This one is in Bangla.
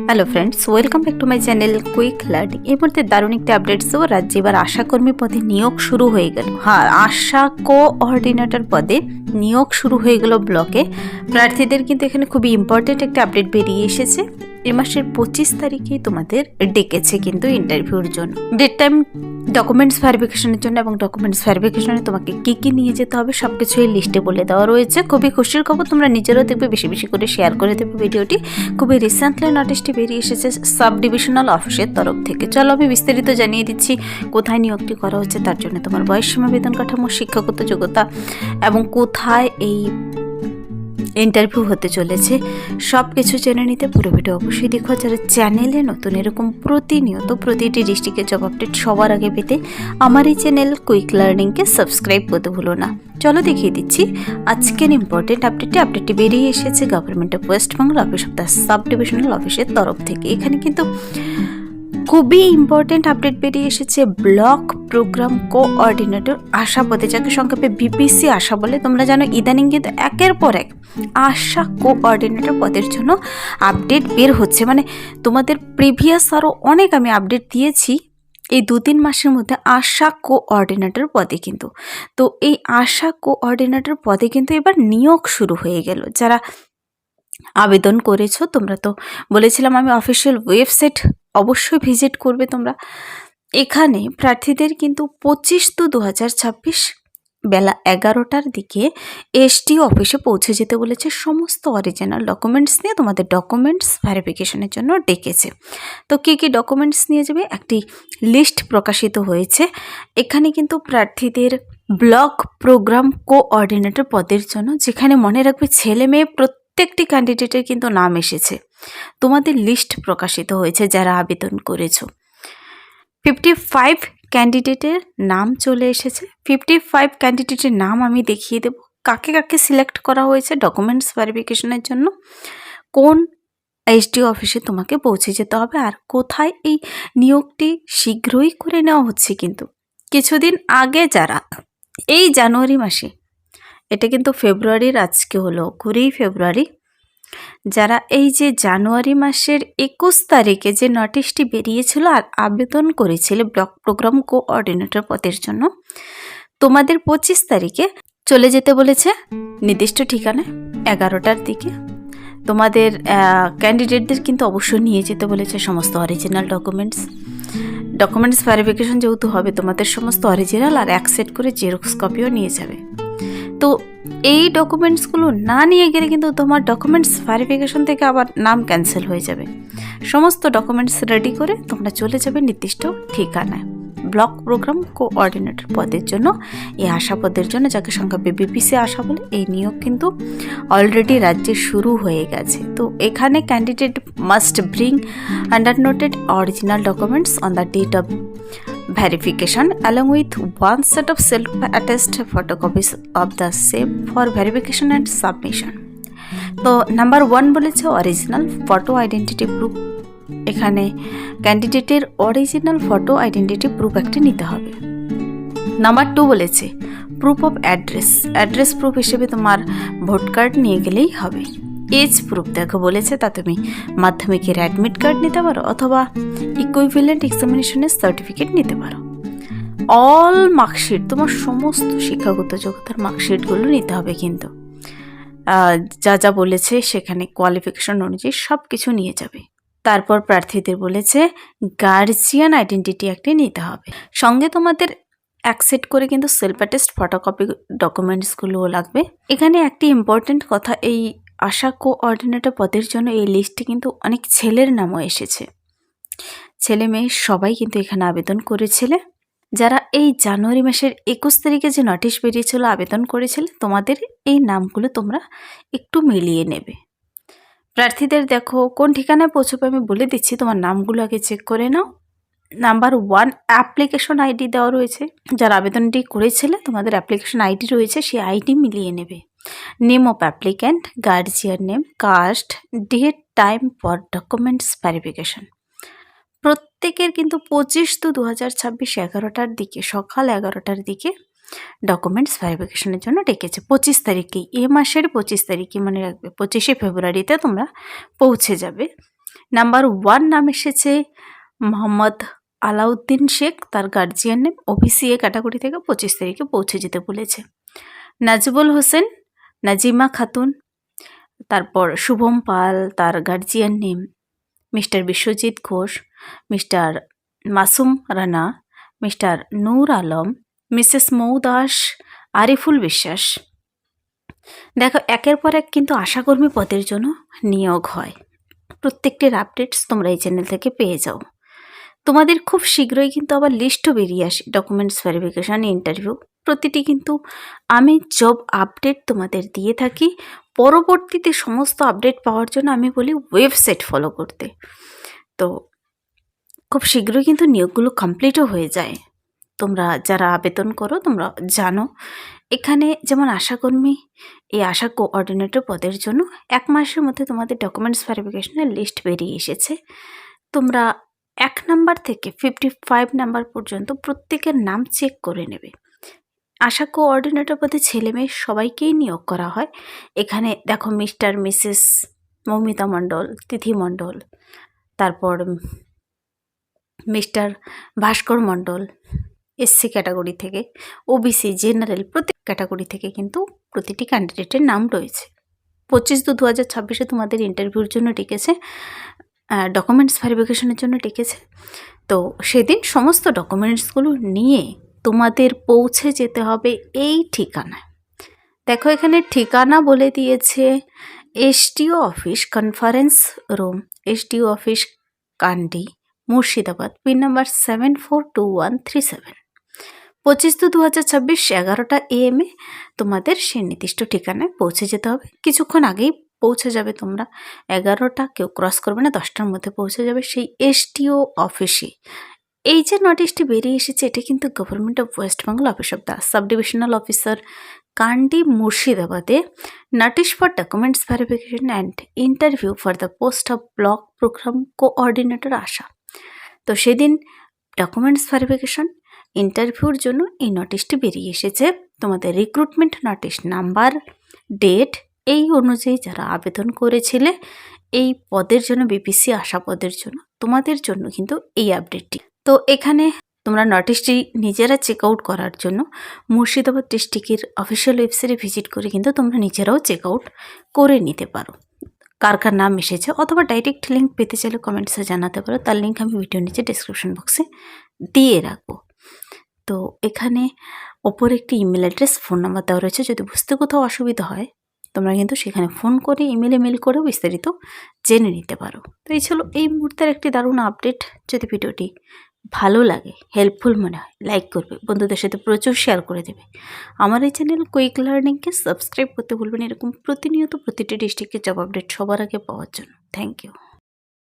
Hello friends, welcome back to my channel quick learning. এই মুহূর্তে দারুণ একটি আপডেট দেবো। রাজ্যে এবার আশাকর্মী পদে নিয়োগ শুরু হয়ে গেল। হ্যাঁ, আশা কোঅর্ডিনেটর পদে নিয়োগ শুরু হয়ে গেল ব্লকে। প্রার্থীদের কিন্তু এখানে খুবই ইম্পর্টেন্ট একটা আপডেট বেরিয়ে এসেছে। এই মাসের 25 তারিখেই তোমাদের ডেকেছে কিন্তু ইন্টারভিউর জন্য। ডেট টাইম ডকুমেন্টস ভেরিফিকেশনের জন্য, এবং ডকুমেন্টস ভেরিফিকেশনে তোমাকে কী কী নিয়ে যেতে হবে সব কিছু এই লিস্টে বলে দেওয়া রয়েছে। খুবই খুশির খবর, তোমরা নিজেরাও দেখবে, বেশি বেশি করে শেয়ার করে দেবে ভিডিওটি। খুবই রিসেন্টলি নোটিশটি বেরিয়ে এসেছে সাব ডিভিশনাল অফিসের তরফ থেকে। চলো আমি বিস্তারিত জানিয়ে দিচ্ছি কোথায় নিয়োগটি করা হচ্ছে, তার জন্য তোমার বয়সসীমা, বেতন কাঠামো, শিক্ষাগত যোগ্যতা এবং কোথায় এই ইন্টারভিউ হতে চলেছে সব কিছু জেনে নিতে পুরো ভিডিও অবশ্যই দেখো। যারা চ্যানেলে নতুন এরকম প্রতিনিয়ত প্রতিটি ডিস্ট্রিক্টের জব আপডেট সবার আগে পেতে আমার এই চ্যানেল কুইক লার্নিংকে সাবস্ক্রাইব করতে ভুলো না। চলো দেখিয়ে দিচ্ছি আজকের ইম্পর্টেন্ট আপডেটটি বেরিয়ে এসেছে government of West Bengal office of the sub divisional অফিসের তরফ থেকে। এখানে কিন্তু খুবই ইম্পর্টেন্ট আপডেট বেরিয়ে এসেছে। ব্লক প্রোগ্রাম কোঅর্ডিনেটর আশা পদে, যাকে সংক্ষেপে বিপিসি আশা বলে। তোমরা জানো ইদানিং কিন্তু একের পর এক আশা কোঅর্ডিনেটর পদের জন্য আপডেট বের হচ্ছে। মানে তোমাদের প্রিভিয়াস আরও অনেক আমি আপডেট দিয়েছি এই 2-3 মাসের মধ্যে আশা কোঅর্ডিনেটর পদে কিন্তু। তো এই আশা কোঅর্ডিনেটর পদে কিন্তু এবার নিয়োগ শুরু হয়ে গেল। যারা আবেদন করেছো, তোমরা তো বলেছিলাম আমি অফিসিয়াল ওয়েবসাইট অবশ্যই ভিজিট করবে তোমরা। এখানে প্রার্থীদের কিন্তু 25/2/2026 বেলা 11টার দিকে এসডিও অফিসে পৌঁছে যেতে বলেছে। সমস্ত অরিজিনাল ডকুমেন্টস নিয়ে তোমাদের ডকুমেন্টস ভেরিফিকেশনের জন্য ডেকেছে। তো কী কী ডকুমেন্টস নিয়ে যাবে একটি লিস্ট প্রকাশিত হয়েছে। এখানে কিন্তু প্রার্থীদের ব্লক প্রোগ্রাম কোঅর্ডিনেটর পদের জন্য, যেখানে মনে রাখবে ছেলে মেয়ে প্রত্যেকটি ক্যান্ডিডেটের কিন্তু নাম এসেছে, তোমাদের লিস্ট প্রকাশিত হয়েছে যারা আবেদন করেছো। 55 ক্যান্ডিডেটের নাম চলে এসেছে। 55 ক্যান্ডিডেটের নাম আমি দেখিয়ে দেব, কাকে কাকে সিলেক্ট করা হয়েছে ডকুমেন্টস ভেরিফিকেশনের জন্য, কোন এসডিও অফিসে তোমাকে পৌঁছে যেতে হবে, আর কোথায় এই নিয়োগটি শীঘ্রই করে নেওয়া হচ্ছে। কিন্তু কিছুদিন আগে যারা এই জানুয়ারি মাসে, এটা কিন্তু ফেব্রুয়ারির, আজকে হলো 20 ফেব্রুয়ারি, যারা এই যে জানুয়ারি মাসের 21 তারিখে যে নোটিশটি বেরিয়েছিল আর আবেদন করেছিল ব্লক প্রোগ্রাম কোঅর্ডিনেটর পদের জন্য, তোমাদের 25 তারিখে চলে যেতে বলেছে নির্দিষ্ট ঠিকানায় 11টার দিকে। তোমাদের ক্যান্ডিডেটদের কিন্তু অবশ্যই নিয়ে যেতে বলেছে সমস্ত অরিজিনাল ডকুমেন্টস ভেরিফিকেশন যেহেতু হবে, তোমাদের সমস্ত অরিজিনাল আর এক সেট করে জেরক্স কপিও নিয়ে যাবে। তো এই ডকুমেন্টসগুলো না নিয়ে গেলে কিন্তু তোমার ডকুমেন্টস ভেরিফিকেশন থেকে আবার নাম ক্যান্সেল হয়ে যাবে। সমস্ত ডকুমেন্টস রেডি করে তোমরা চলে যাবে নির্দিষ্ট ঠিকানায়। ব্লক প্রোগ্রাম কোঅর্ডিনেটর পদের জন্য, এই আশা পদের জন্য, যাকে সংক্ষেপে বিপিসি আশা বলে, এই নিয়োগ কিন্তু অলরেডি রাজ্যে শুরু হয়ে গেছে। তো এখানে candidate must bring undernoted original documents on the date of verification along with one set of self-attested photocopies of the same for verification and submission. তো নাম্বার 1 বলেছে অরিজিনাল ফটো আইডেন্টিটি প্রুফ। এখানে ক্যান্ডিডেটের অরিজিনাল ফটো আইডেন্টিটি প্রুফ একটি নিতে হবে। নাম্বার 2 বলেছে প্রুফ অফ অ্যাড্রেস প্রুফ হিসেবে তোমার ভোট কার্ড নিয়ে গেলেই হবে। এজ প্রুফ দেখো বলেছে, তা তুমি মাধ্যমিকের অ্যাডমিট কার্ড নিতে পারো অথবা ইকুইভ্যালেন্ট এক্সামিনেশনের সার্টিফিকেট নিতে পারো। অল মার্কশিট, তোমার সমস্ত শিক্ষাগত যোগ্যতার মার্কশিটগুলো নিতে হবে কিন্তু। যা যা বলেছে সেখানে কোয়ালিফিকেশন অনুযায়ী সব কিছু নিয়ে যাবে। তারপর প্রার্থীদের বলেছে গার্জিয়ান আইডেন্টিটি একটি নিতে হবে। সঙ্গে তোমাদের এক সেট করে কিন্তু সেলফ অ্যাটেস্ট ফটোকপি ডকুমেন্টসগুলোও লাগবে। এখানে একটি ইম্পর্টেন্ট কথা, এই আশা কোঅর্ডিনেটর পদের জন্য এই লিস্টে কিন্তু অনেক ছেলের নামও এসেছে। ছেলে মেয়ে সবাই কিন্তু এখানে আবেদন করেছিল। যারা এই জানুয়ারি মাসের 21 তারিখে যে নোটিশ বেরিয়েছিল আবেদন করেছিল, তোমাদের এই নামগুলো তোমরা একটু মিলিয়ে নেবে। প্রার্থীদের দেখো কোন ঠিকানায় পৌঁছবে আমি বলে দিচ্ছি, তোমার নামগুলো আগে চেক করে নাও। নাম্বার 1 অ্যাপ্লিকেশন আইডি দেওয়া রয়েছে। যারা আবেদনটি করেছিলে তোমাদের অ্যাপ্লিকেশন আইডি রয়েছে, সেই আইডি মিলিয়ে নেবে। Name of applicant, guardian name, caste, date time for documents verification. প্রত্যেকের কিন্তু 25/2/2026 11টার দিকে, সকাল 11টার দিকে ডকুমেন্টস ভেরিফিকেশনের জন্য ডেকেছে। 25 তারিখেই, এ মাসের 25 তারিখে, মনে রাখবে 25শে ফেব্রুয়ারিতে তোমরা পৌঁছে যাবে নাম্বার 1 নাম এসেছে মোহাম্মদ আলাউদ্দিন শেখ, তার গার্জিয়ান নেম ওবিসি ক্যাটাগরি থেকে 25 তারিখে পৌঁছে যেতে বলেছে। নাজিবুল হোসেন, নাজিমা খাতুন, তারপর শুভম পাল, তার guardian name Mr Biswajit Ghosh, Mr Masum Rana, Mr Nur Alam, Mrs Mou Das, Ariful Biswas. দেখো, একের পর এক কিন্তু আশাকর্মী পদের জন্য নিয়োগ হয়। প্রত্যেকটির আপডেটস তোমরা এই চ্যানেল থেকে পেয়ে যাও। তোমাদের খুব শীঘ্রই কিন্তু আবার লিস্টও বেরিয়ে আসে, ডকুমেন্টস ভেরিফিকেশান, ইন্টারভিউ, প্রতিটি কিন্তু আমি জব আপডেট তোমাদের দিয়ে থাকি। পরবর্তীতে সমস্ত আপডেট পাওয়ার জন্য আমি বলি ওয়েবসাইট ফলো করতে। তো খুব শীঘ্রই কিন্তু নিয়োগগুলো কমপ্লিটও হয়ে যায়। তোমরা যারা আবেদন করো তোমরা জানো, এখানে যেমন আশাকর্মী, এই আশা কোঅর্ডিনেটর পদের জন্য 1 মাসের মধ্যে তোমাদের ডকুমেন্টস ভেরিফিকেশনের লিস্ট বেরিয়ে এসেছে। তোমরা 1 নাম্বার থেকে 55 নাম্বার পর্যন্ত প্রত্যেকের নাম চেক করে নেবে। আশা কোঅর্ডিনেটর পদে ছেলে মেয়ে সবাইকেই নিয়োগ করা হয়। এখানে দেখো, মিস্টার মিসেস মৌমিতা মণ্ডল, তিথি মণ্ডল, তারপর মিস্টার ভাস্কর মণ্ডল এসসি ক্যাটাগরি থেকে, ওবিসি, জেনারেল, প্রতি ক্যাটাগরি থেকে কিন্তু প্রতিটি ক্যান্ডিডেটের নাম রয়েছে। 25/2/2026 তোমাদের ইন্টারভিউর জন্য ডেকেছে, ডকুমেন্টস ভেরিফিকেশনের জন্য ডেকেছে। তো সেদিন সমস্ত ডকুমেন্টসগুলো নিয়ে তোমাদের পৌঁছে যেতে হবে এই ঠিকানায়। দেখো, এখানে ঠিকানা বলে দিয়েছে SDO office, conference room, SDO office, Kandi, Murshidabad, pin number 742137। 25/2/2026 11টা AM তোমাদের সেই নির্দিষ্ট ঠিকানায় পৌঁছে যেতে হবে। কিছুক্ষণ আগেই পৌঁছে যাবে তোমরা, 11টা কেউ ক্রস করবে না, 10টার মধ্যে পৌঁছে যাবে সেই এসডিও অফিসে। এই যে নোটিশটি বেরিয়ে এসেছে, এটা কিন্তু government of West Bengal office of the sub divisional officer, Kandi, মুর্শিদাবাদে, notice for documents verification and interview for the post of block programme coordinator ASHA. তো সেদিন ডকুমেন্টস ভেরিফিকেশন, ইন্টারভিউর জন্য এই নোটিশটি বেরিয়ে এসেছে। তোমাদের রিক্রুটমেন্ট নোটিশ নাম্বার, ডেট, এই অনুযায়ী যারা আবেদন করেছিলে এই পদের জন্য, বিপিসি আশা পদের জন্য, তোমাদের জন্য কিন্তু এই আপডেটটি। তো এখানে তোমরা নোটিশটি নিজেরা চেক আউট করার জন্য মুর্শিদাবাদ ডিস্ট্রিক্টের অফিসিয়াল ওয়েবসাইটে ভিজিট করে কিন্তু তোমরা নিজেরাও চেক আউট করে নিতে পারো কার কার নাম এসেছে, অথবা ডাইরেক্ট লিঙ্ক পেতে চাইলে কমেন্টসে জানাতে পারো। তার লিঙ্ক আমি ভিডিও নিচে ডিসক্রিপশন বক্সে দিয়ে রাখবো। তো এখানে ওপরে একটি ইমেল অ্যাড্রেস, ফোন নাম্বার দেওয়া রয়েছে। যদি বুঝতে কোথাও অসুবিধা হয় তোমরা কিন্তু সেখানে ফোন করে, ইমেলে মেল করেও বিস্তারিত জেনে নিতে পারো। তো এই ছিল এই মুহূর্তের একটি দারুণ আপডেট। যদি ভিডিওটি ভালো লাগে, হেল্পফুল মনে হয়, লাইক করবে, বন্ধুদের সাথে প্রচুর শেয়ার করে দেবে। আমার এই চ্যানেল কুইক লার্নিংকে সাবস্ক্রাইব করতে ভুলবেন, এরকম প্রতিনিয়ত প্রতিটি ডিস্ট্রিক্টের জব আপডেট সবার আগে পাওয়ার জন্য। Thank you.